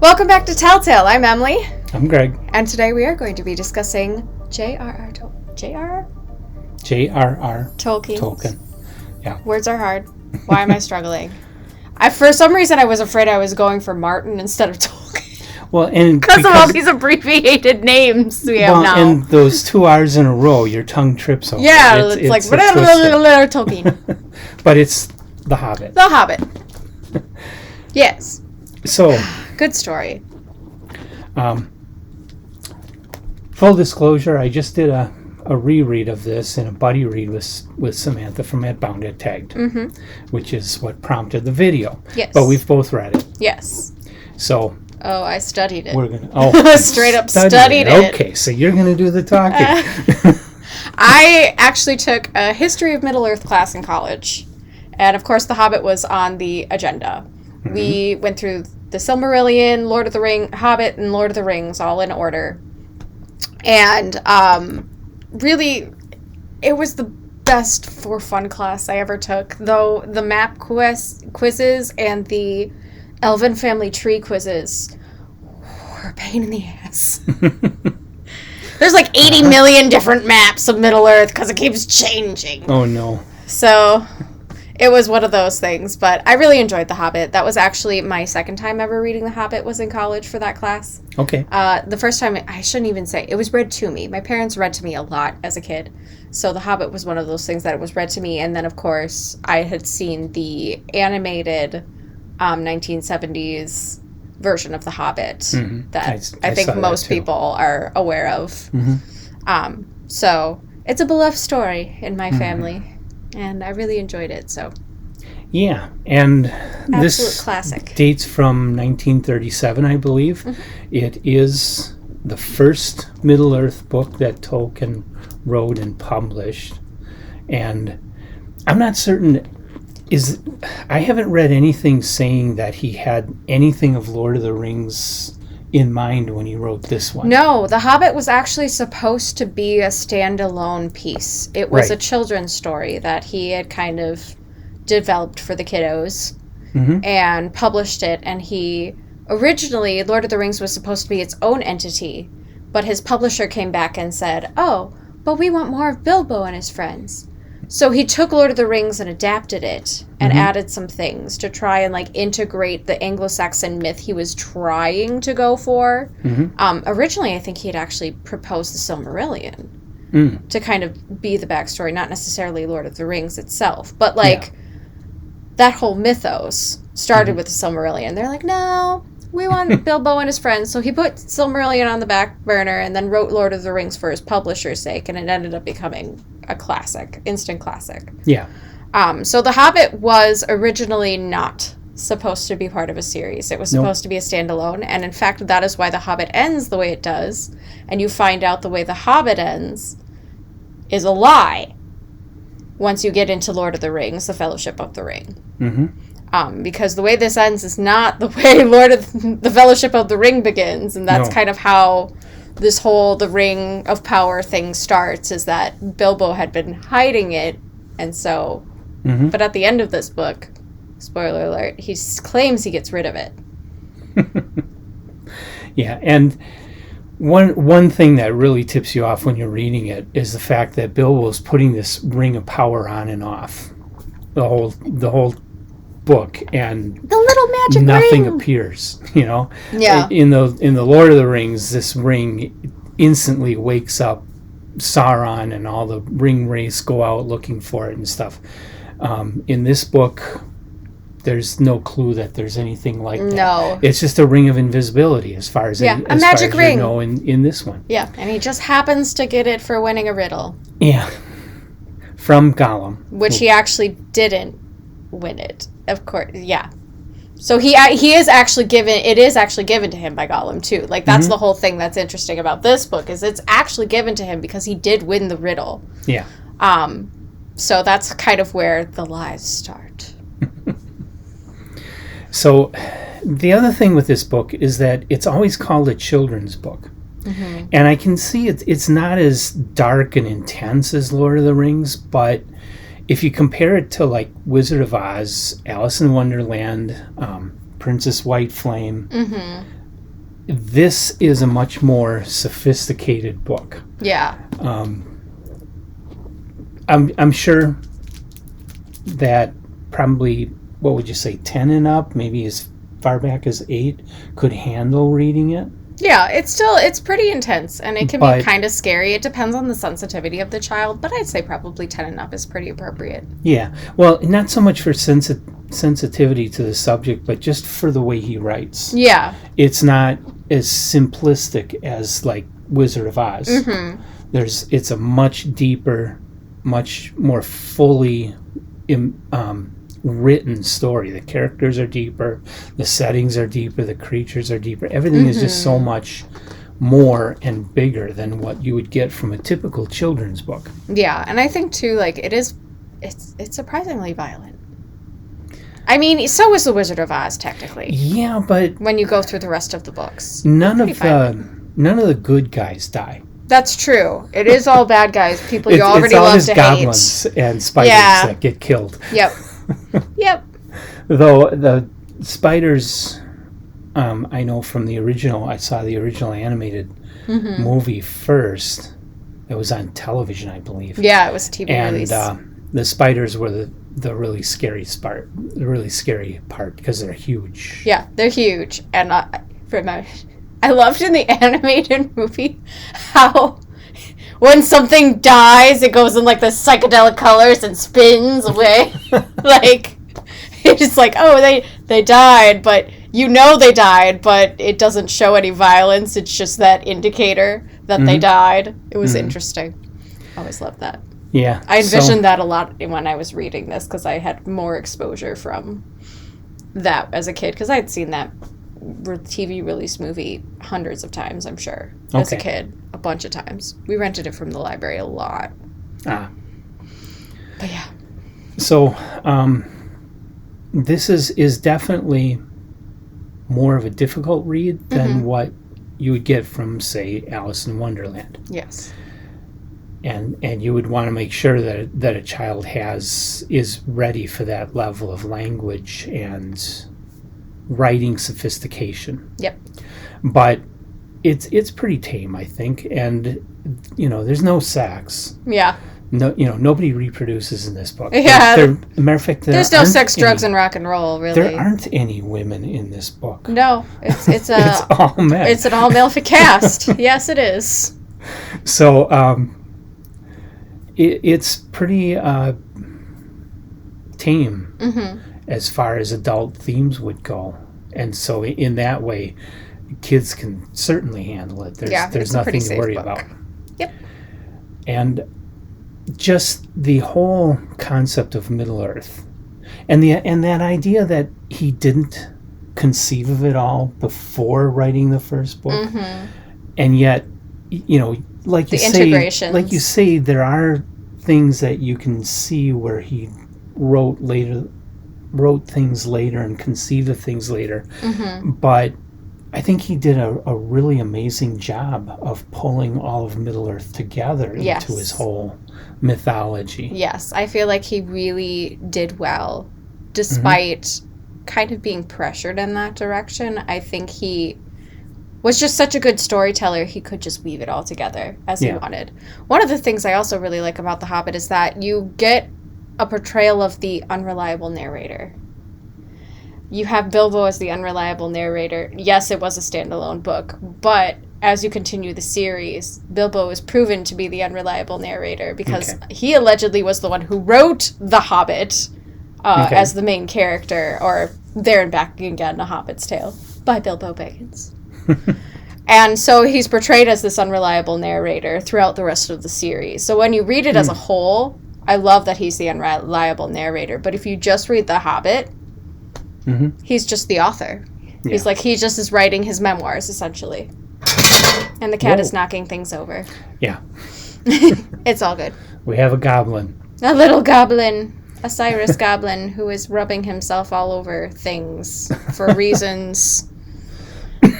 Welcome back to Telltale. I'm Emily. I'm Greg. And today we are going to be discussing J.R.R. Tolkien. Yeah. Words are hard. Why am I struggling? For some reason, I was afraid I was going for Martin instead of Tolkien. Well, and because of all these abbreviated names we have now. And those two R's in a row, your tongue trips over. Yeah, it's like Tolkien. But it's The Hobbit. The Hobbit. Yes. So. Good story. Full disclosure, I just did a reread of this and a buddy read with Samantha from At Bound at Tagged, which is what prompted the video. Yes. But we've both read it. Yes. So. Oh, I studied it. We're gonna straight up studied it. Okay, so you're gonna do the talking. I actually took a history of Middle Earth class in college, and of course, The Hobbit was on the agenda. Mm-hmm. We went through the Silmarillion, Lord of the Rings, Hobbit, and Lord of the Rings, all in order. And really, it was the best for fun class I ever took. Though the map quizzes and the Elven family tree quizzes were a pain in the ass. There's like 80 million different maps of Middle Earth because it keeps changing. Oh, no. So it was one of those things, but I really enjoyed The Hobbit. That was actually my second time ever reading The Hobbit was in college for that class. Okay. The first time, I shouldn't even say, it was read to me. My parents read to me a lot as a kid. So The Hobbit was one of those things that it was read to me. And then, of course, I had seen the animated 1970s version of The Hobbit that I think most people are aware of. Mm-hmm. So it's a beloved story in my family. And I really enjoyed it, so. Yeah, and absolute this classic. Dates from 1937, I believe. Mm-hmm. It is the first Middle-earth book that Tolkien wrote and published. And I'm not certain, I haven't read anything saying that he had anything of Lord of the Rings in mind when he wrote this one. No, The Hobbit was actually supposed to be a standalone piece. It was a children's story that he had kind of developed for the kiddos and published it. And originally, Lord of the Rings was supposed to be its own entity, but his publisher came back and said, oh, but we want more of Bilbo and his friends. So he took Lord of the Rings and adapted it and added some things to try and integrate the Anglo-Saxon myth he was trying to go for. Originally, I think he had actually proposed the Silmarillion to kind of be the backstory, not necessarily Lord of the Rings itself, but that whole mythos started with the Silmarillion. They're like, no, we want Bilbo and his friends. So he put Silmarillion on the back burner and then wrote Lord of the Rings for his publisher's sake, and it ended up becoming a classic, instant classic. Yeah. So The Hobbit was originally not supposed to be part of a series. It was supposed to be a standalone, and in fact, that is why The Hobbit ends the way it does, and you find out the way The Hobbit ends is a lie once you get into Lord of the Rings, The Fellowship of the Ring. Because the way this ends is not the way the Fellowship of the Ring begins, and that's kind of how this whole the Ring of Power thing starts, is that Bilbo had been hiding it, and so, but at the end of this book, spoiler alert, he claims he gets rid of it. Yeah, and one thing that really tips you off when you're reading it is the fact that Bilbo's putting this Ring of Power on and off the whole book, and the little magic nothing ring appears, Yeah. In the Lord of the Rings, this ring instantly wakes up Sauron, and all the ring wraiths go out looking for it and stuff. In this book, there's no clue that there's anything like that. No. It's just a ring of invisibility as far as a magic ring. In this one. Yeah, and he just happens to get it for winning a riddle. Yeah. From Gollum. Which he actually didn't win it. Of course, yeah. So he is actually given. It is actually given to him by Gollum too. That's the whole thing that's interesting about this book, is it's actually given to him because he did win the riddle. Yeah. So that's kind of where the lies start. So, the other thing with this book is that it's always called a children's book. And I can see it's not as dark and intense as Lord of the Rings, but if you compare it to Wizard of Oz, Alice in Wonderland, Princess White Flame, this is a much more sophisticated book. Yeah. I'm sure that probably, what would you say, 10 and up, maybe as far back as 8, could handle reading it. Yeah, it's pretty intense, and it can be kind of scary. It depends on the sensitivity of the child, but I'd say probably 10 and up is pretty appropriate. Yeah. Well, not so much for sensitivity to the subject, but just for the way he writes. Yeah. It's not as simplistic as, like, Wizard of Oz. Mm-hmm. It's a much deeper, much more fully written story. The characters are deeper, the settings are deeper, the creatures are deeper. Everything is just so much more and bigger than what you would get from a typical children's book. Yeah, and I think too, like, it's surprisingly violent. I mean, so is the Wizard of Oz technically. Yeah, but when you go through the rest of the books, none of the good guys die. That's true. It is all bad guys, people you already love to hate. It's all goblins and spiders that get killed. Yep. Yep. Though the spiders, I know from the original, I saw the original animated movie first. It was on television, I believe. Yeah, it was a TV release. And the spiders were the really scary part because they're huge. Yeah, they're huge. And I loved in the animated movie how when something dies, it goes in like the psychedelic colors and spins away. Like, it's just like, oh, they died, but you know they died, but it doesn't show any violence. It's just that indicator that they died. It was interesting. I always loved that. Yeah. I envisioned that a lot when I was reading this because I had more exposure from that as a kid because I'd seen that TV release movie hundreds of times, I'm sure, as a kid, a bunch of times. We rented it from the library a lot. But yeah. So this is definitely more of a difficult read than what you would get from, say, Alice in Wonderland. Yes. And you would want to make sure that a child is ready for that level of language and writing sophistication. Yep. But it's pretty tame, I think, and there's no sex. Yeah. No, nobody reproduces in this book. Yeah. Matter of fact, there's no sex, drugs, and rock and roll. Really, there aren't any women in this book. No, it's it's all men. It's an all male cast. Yes, it is. So it's pretty tame as far as adult themes would go, and so in that way, kids can certainly handle it. There's nothing to worry about. Yep. And just the whole concept of Middle Earth, and that idea that he didn't conceive of it all before writing the first book, and yet, like you say, there are things that you can see where he wrote things later and conceived of things later, but I think he did a really amazing job of pulling all of Middle Earth together into his whole mythology. Yes, I feel like he really did well, despite kind of being pressured in that direction. I think he was just such a good storyteller, he could just weave it all together as he wanted. One of the things I also really like about The Hobbit is that you get a portrayal of the unreliable narrator. You have Bilbo as the unreliable narrator. Yes, it was a standalone book, but as you continue the series, Bilbo is proven to be the unreliable narrator because he allegedly was the one who wrote The Hobbit as the main character, or There and Back Again, A Hobbit's Tale, by Bilbo Baggins. And so he's portrayed as this unreliable narrator throughout the rest of the series. So when you read it as a whole, I love that he's the unreliable narrator. But if you just read The Hobbit, he's just the author. Yeah. He's like, he just is writing his memoirs, essentially. And the cat is knocking things over. Yeah. It's all good. We have a goblin. A little goblin. A Cyrus goblin who is rubbing himself all over things for reasons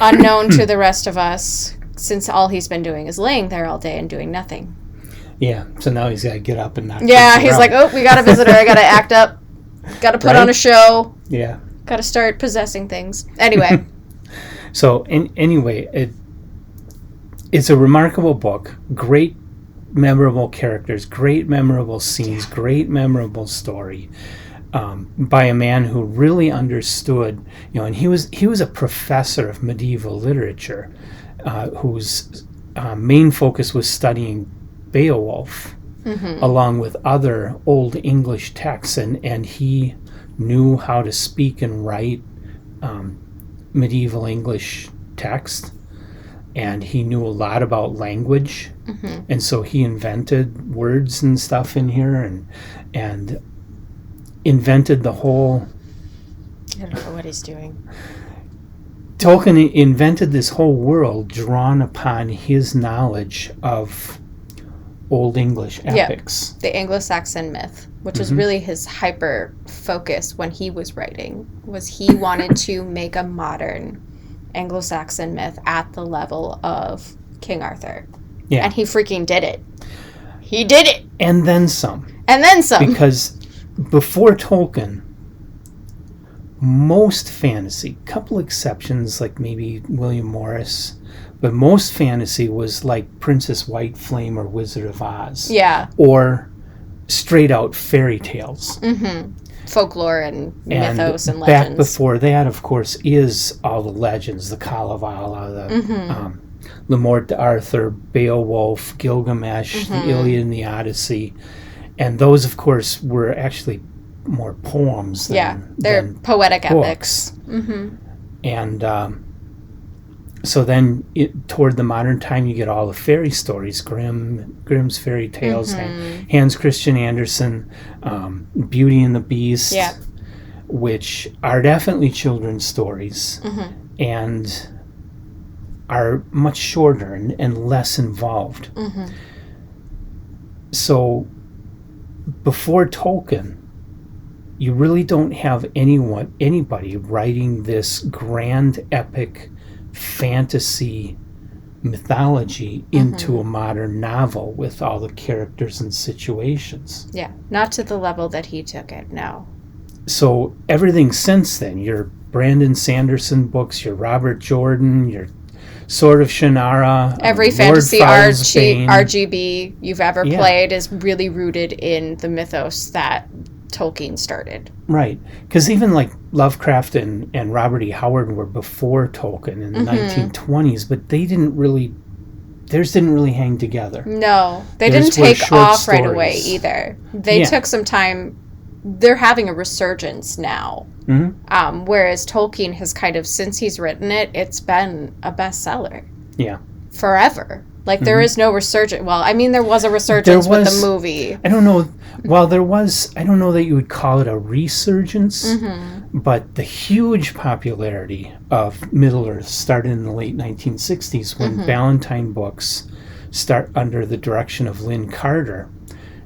unknown to the rest of us, since all he's been doing is laying there all day and doing nothing. Yeah, so now he's got to get up and knock he's around. Like, oh, we got a visitor. I got to act up. Got to put on a show. Yeah. Got to start possessing things. Anyway. So anyway, it's a remarkable book. Great, memorable characters, great, memorable scenes, great, memorable story. By a man who really understood, and he was a professor of medieval literature, whose main focus was studying Beowulf, along with other Old English texts, and he knew how to speak and write medieval English text, and he knew a lot about language, and so he invented words and stuff in here, and invented the whole... I don't know what he's doing. Tolkien invented this whole world drawn upon his knowledge of Old English epics. The Anglo-Saxon myth, which was really his hyper focus when he was writing, was he wanted to make a modern Anglo-Saxon myth at the level of King Arthur. Yeah. And he freaking did it. He did it! And then some. And then some. Because before Tolkien, most fantasy, couple exceptions like maybe William Morris, but most fantasy was like Princess White Flame or Wizard of Oz. Yeah. Or straight out fairy tales. Folklore and mythos and legends. Back before that, of course, is all the legends, the Kalevala, the Le Morte d'Arthur, Beowulf, Gilgamesh, the Iliad and the Odyssey. And those, of course, were actually more poems they're poetic books. Epics. And so then toward the modern time, you get all the fairy stories, Grimm's fairy tales, Hans Christian Andersen, Beauty and the Beast, which are definitely children's stories and are much shorter and less involved. So before Tolkien, you really don't have anybody writing this grand epic fantasy mythology into a modern novel with all the characters and situations. Yeah, not to the level that he took it, no. So everything since then, your Brandon Sanderson books, your Robert Jordan, your Sword of Shannara, every fantasy RGB you've ever played is really rooted in the mythos that Tolkien started. Right. Because even like Lovecraft and Robert E. Howard were before Tolkien in the 1920s, but theirs didn't really hang together. No, they didn't take off right away either. They took some time. They're having a resurgence now. Whereas Tolkien has kind of, since he's written it, it's been a bestseller. Yeah. Forever. Like, there is no resurgence. Well, I mean, there was a resurgence with the movie. I don't know. Well, there was, I don't know that you would call it a resurgence, but the huge popularity of Middle-earth started in the late 1960s when Ballantine Books, under the direction of Lynn Carter,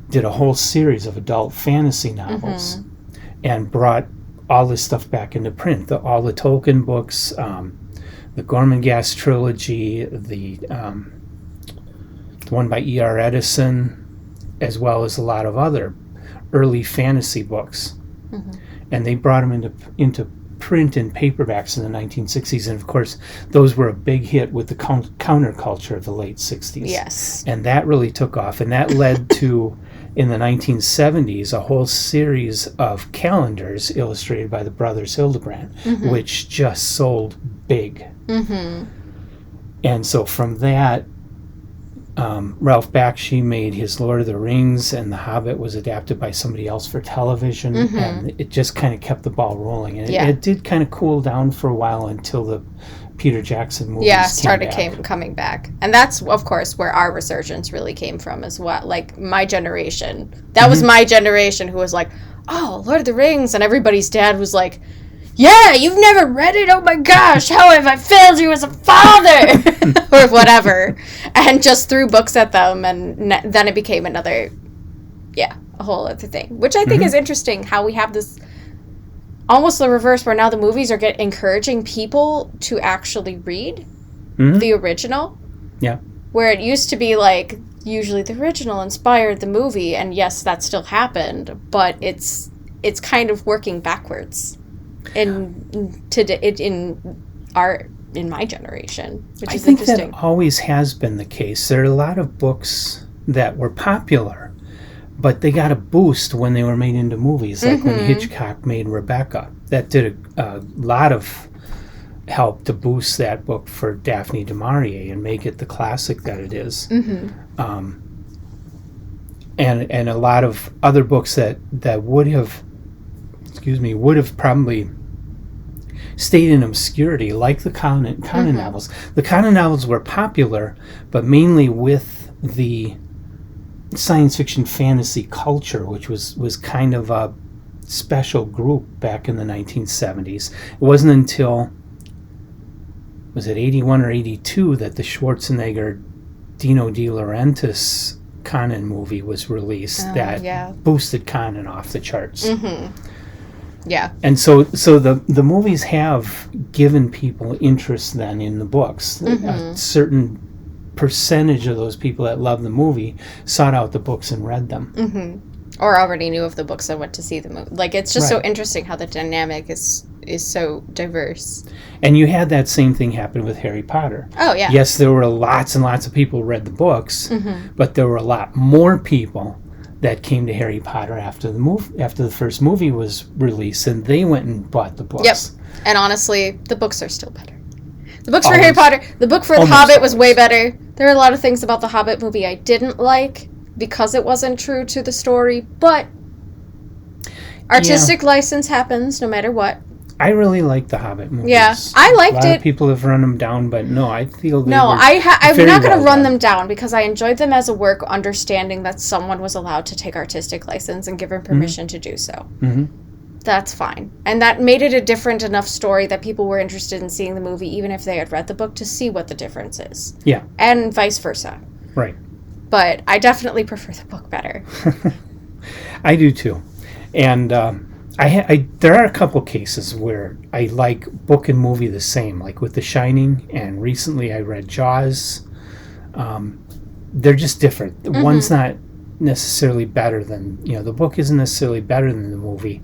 did a whole series of adult fantasy novels and brought all this stuff back into print. All the Tolkien books, the Gormenghast trilogy, the one by E.R. Edison, as well as a lot of other early fantasy books. And they brought them into print in paperbacks in the 1960s. And of course, those were a big hit with the counterculture of the late 60s. Yes. And that really took off. And that led to, in the 1970s, a whole series of calendars illustrated by the brothers Hildebrand, which just sold big. And so from that, Ralph Bakshi made his Lord of the Rings, and The Hobbit was adapted by somebody else for television, and it just kind of kept the ball rolling. And it did kind of cool down for a while until the Peter Jackson movies coming back. And that's, of course, where our resurgence really came from as well. Like, my generation. That was my generation who was like, oh, Lord of the Rings, and everybody's dad was like, yeah, you've never read it? Oh my gosh, how have I failed you as a father? Or whatever. And just threw books at them, and then it became a whole other thing. Which I think is interesting, how we have this, almost the reverse, where now the movies are encouraging people to actually read the original. Yeah. Where it used to be like, usually the original inspired the movie, and yes, that still happened, but it's kind of working backwards in our in my generation, which I is think interesting. that always has been the case. There are a lot of books that were popular, but they got a boost when they were made into movies, like when Hitchcock made Rebecca. That did a lot of help to boost that book for Daphne du Maurier and make it the classic that it is. And a lot of other books that would have probably stayed in obscurity, like the Conan novels. The Conan novels were popular, but mainly with the science fiction fantasy culture, which was kind of a special group back in the 1970s. It wasn't until, was it 81 or 82, that the Schwarzenegger Dino De Laurentiis Conan movie was released that boosted Conan off the charts. Yeah. And so the movies have given people interest then in the books. A certain percentage of those people that love the movie sought out the books and read them. Or already knew of the books and went to see the movie. Like, it's just so interesting how the dynamic is so diverse. And you had that same thing happen with Harry Potter. Oh, yeah. Yes, there were lots and lots of people who read the books, but there were a lot more people that came to Harry Potter after the first movie was released, and they went and bought the books. Yep. And honestly, the books are still better. The books for Harry Potter, the book for The Hobbit was way better. There are a lot of things about the Hobbit movie I didn't like because it wasn't true to the story, but artistic license happens no matter what. I really like the Hobbit movies. Yeah, I liked it. A lot of people have run them down, but no, I feel they were I'm not going to run them down because I enjoyed them as a work, understanding that someone was allowed to take artistic license and given permission to do so. That's fine. And that made it a different enough story that people were interested in seeing the movie, even if they had read the book, to see what the difference is. Yeah. And vice versa. Right. But I definitely prefer the book better. I do too. And there are a couple cases where I like book and movie the same, like with The Shining, and recently I read Jaws. They're just different. One's not necessarily better than, the book isn't necessarily better than the movie.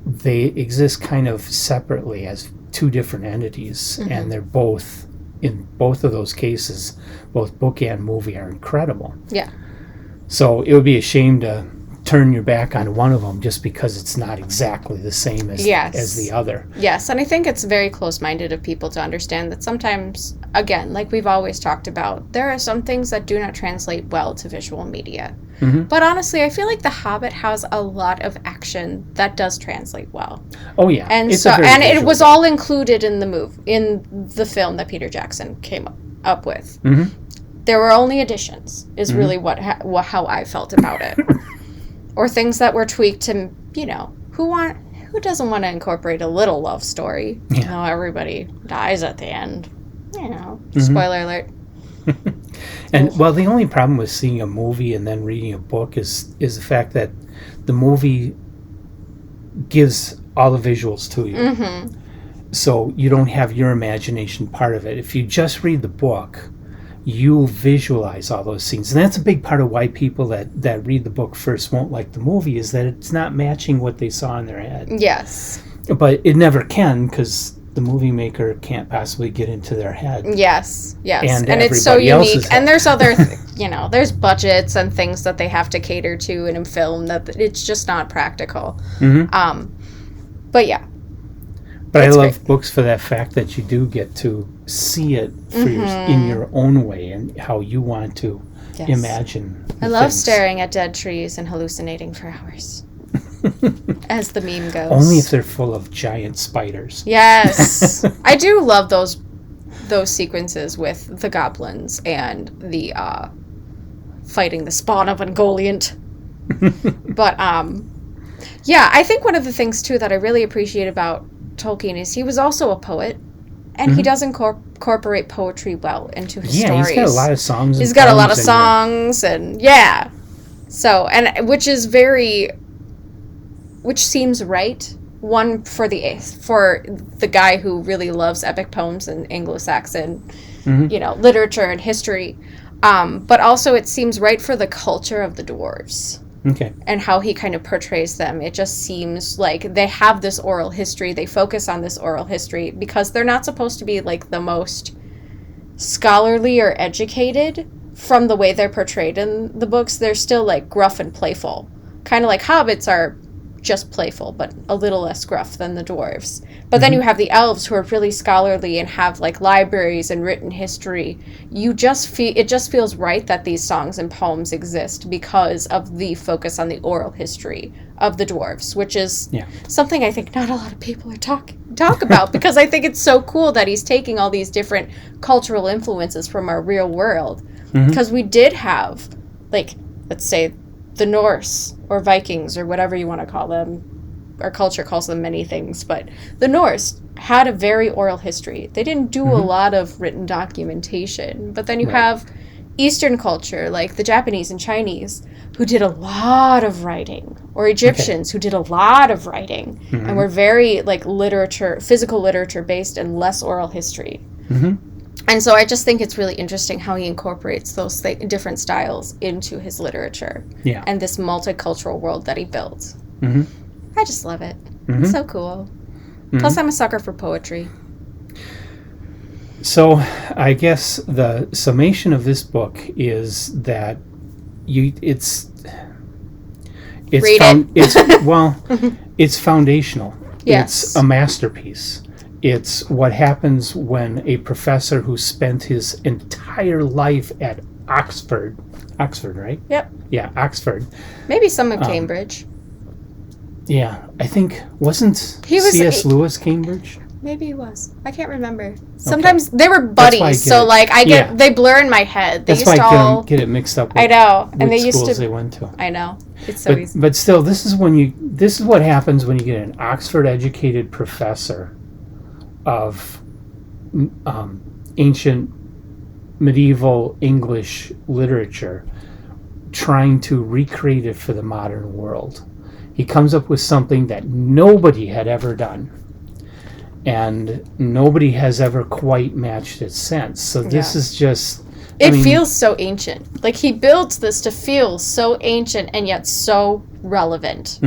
They exist kind of separately as two different entities, and they're both, in both of those cases, both book and movie are incredible. Yeah. So it would be a shame to turn your back on one of them just because it's not exactly the same as the other. Yes, and I think it's very close-minded of people to understand that sometimes, again, like we've always talked about, there are some things that do not translate well to visual media. But honestly, I feel like The Hobbit has a lot of action that does translate well. Oh yeah, and it was all included in the film that Peter Jackson came up with. There were only additions, is really how I felt about it. Or things that were tweaked to, who doesn't want to incorporate a little love story? Yeah. Everybody dies at the end. Spoiler alert. And the only problem with seeing a movie and then reading a book is the fact that the movie gives all the visuals to you. So you don't have your imagination part of it. If you just read the book, you visualize all those scenes. And that's a big part of why people that read the book first won't like the movie, is that it's not matching what they saw in their head. Yes. But it never can, because the movie maker can't possibly get into their head. Yes. And it's so unique. And there's other, there's budgets and things that they have to cater to in a film that it's just not practical. But yeah. But I love books for that fact that you do get to see it for in your own way and how you want to imagine. I love staring at dead trees and hallucinating for hours. As the meme goes. Only if they're full of giant spiders. Yes. I do love those sequences with the goblins and the fighting the spawn of Ungoliant. But I think one of the things too that I really appreciate about Tolkien is he was also a poet, and he does incorporate poetry well into his stories. He's got a lot of songs. He's got a lot of songs, and so, and which seems right. One for the guy who really loves epic poems and Anglo-Saxon, literature and history, but also it seems right for the culture of the dwarves. Okay. And how he kind of portrays them. It just seems like they have this oral history. They focus on this oral history because they're not supposed to be like the most scholarly or educated from the way they're portrayed in the books. They're still like gruff and playful. Kind of like hobbits are just playful, but a little less gruff than the dwarves. But then you have the elves who are really scholarly and have like libraries and written history. It just feels right that these songs and poems exist because of the focus on the oral history of the dwarves, which is something I think not a lot of people are talk about because I think it's so cool that he's taking all these different cultural influences from our real world. Because we did have, like, let's say, the Norse or Vikings or whatever you want to call them. Our culture calls them many things, but the Norse had a very oral history. They didn't do a lot of written documentation. But then you have Eastern culture, like the Japanese and Chinese, who did a lot of writing, or Egyptians who did a lot of writing, and were very like physical literature based and less oral history. And so I just think it's really interesting how he incorporates those different styles into his literature and this multicultural world that he built. I just love it. It's so cool. Plus, I'm a sucker for poetry. So I guess the summation of this book is that it's foundational. Yes. It's a masterpiece. It's what happens when a professor who spent his entire life at Oxford, right? Yep. Yeah, Oxford. Maybe some of Cambridge. Yeah, I think, wasn't C.S. Lewis Cambridge? Maybe he was. I can't remember. Sometimes they were buddies, so like they blur in my head. They That's used why to I get it mixed up with I know. And they used schools to they went to. I know. It's so easy. But still, this is what happens when you get an Oxford educated professor of ancient medieval English literature trying to recreate it for the modern world. He comes up with something that nobody had ever done, and nobody has ever quite matched it since. So this is just... It feels so ancient. Like, he builds this to feel so ancient and yet so relevant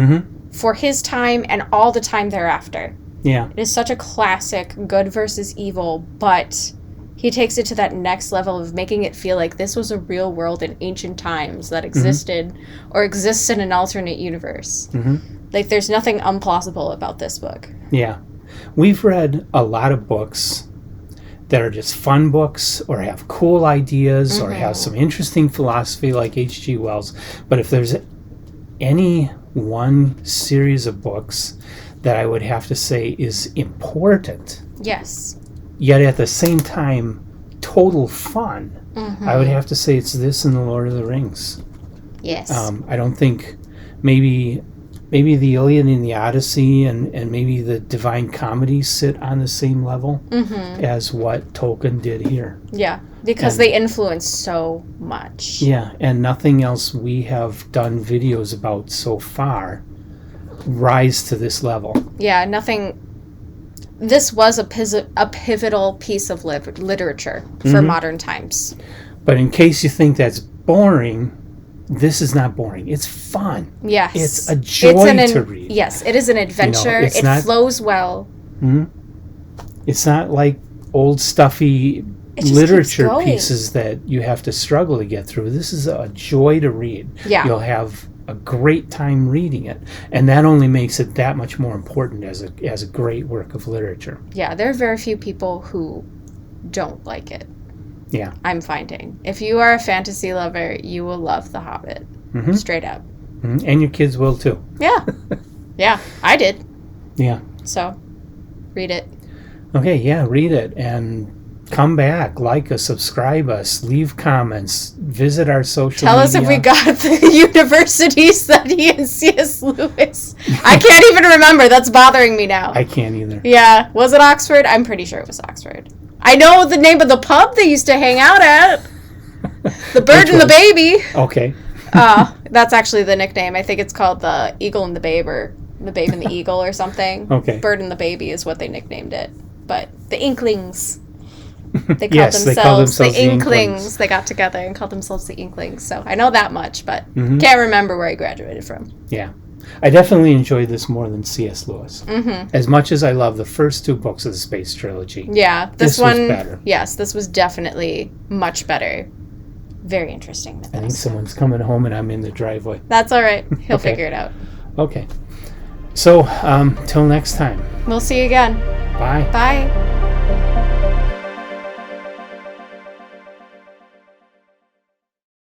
for his time and all the time thereafter. Yeah. It is such a classic good versus evil, but he takes it to that next level of making it feel like this was a real world in ancient times that existed or exists in an alternate universe. Like, there's nothing implausible about this book. Yeah. We've read a lot of books that are just fun books or have cool ideas or have some interesting philosophy like H.G. Wells. But if there's any one series of books that I would have to say is important, yes, yet at the same time total fun, I would have to say it's this and The Lord of the Rings. Yes. I don't think maybe the Iliad and the Odyssey and maybe the Divine Comedy sit on the same level as what Tolkien did here. Yeah, because they influence so much. Yeah, and nothing else we have done videos about so far rise to this level. Yeah, nothing. This was a pivotal piece of literature for modern times. But in case you think that's boring, this is not boring. It's fun. Yes. It's a joy to read. Yes, it is an adventure. It flows well. It's not like old stuffy literature pieces that you have to struggle to get through. This is a joy to read. Yeah. You'll have a great time reading it, and that only makes it that much more important as a great work of literature. Yeah, there are very few people who don't like it. Yeah. I'm finding. If you are a fantasy lover, you will love The Hobbit. Straight up. And your kids will too. Yeah. Yeah, I did. Yeah. So, read it. Okay, yeah, read it and come back, like us, subscribe us, leave comments, visit our social media. Tell us if we got the universities that he and C.S. Lewis. I can't even remember. That's bothering me now. I can't either. Yeah. Was it Oxford? I'm pretty sure it was Oxford. I know the name of the pub they used to hang out at. The Bird and the Baby. Okay. That's actually the nickname. I think it's called the Eagle and the Babe, or the Babe and the Eagle or something. Okay. Bird and the Baby is what they nicknamed it. But the Inklings. They called Yes, they call themselves themselves the the Inklings. Inklings. They got together and called themselves the Inklings. So I know that much, but can't remember where he graduated from. Yeah. I definitely enjoyed this more than C.S. Lewis. As much as I love the first two books of the Space Trilogy. Yeah, this one was better. Yes, this was definitely much better. Very interesting. I think someone's coming home and I'm in the driveway. That's all right. He'll Okay. figure it out. Okay. So, till next time. We'll see you again. Bye. Bye.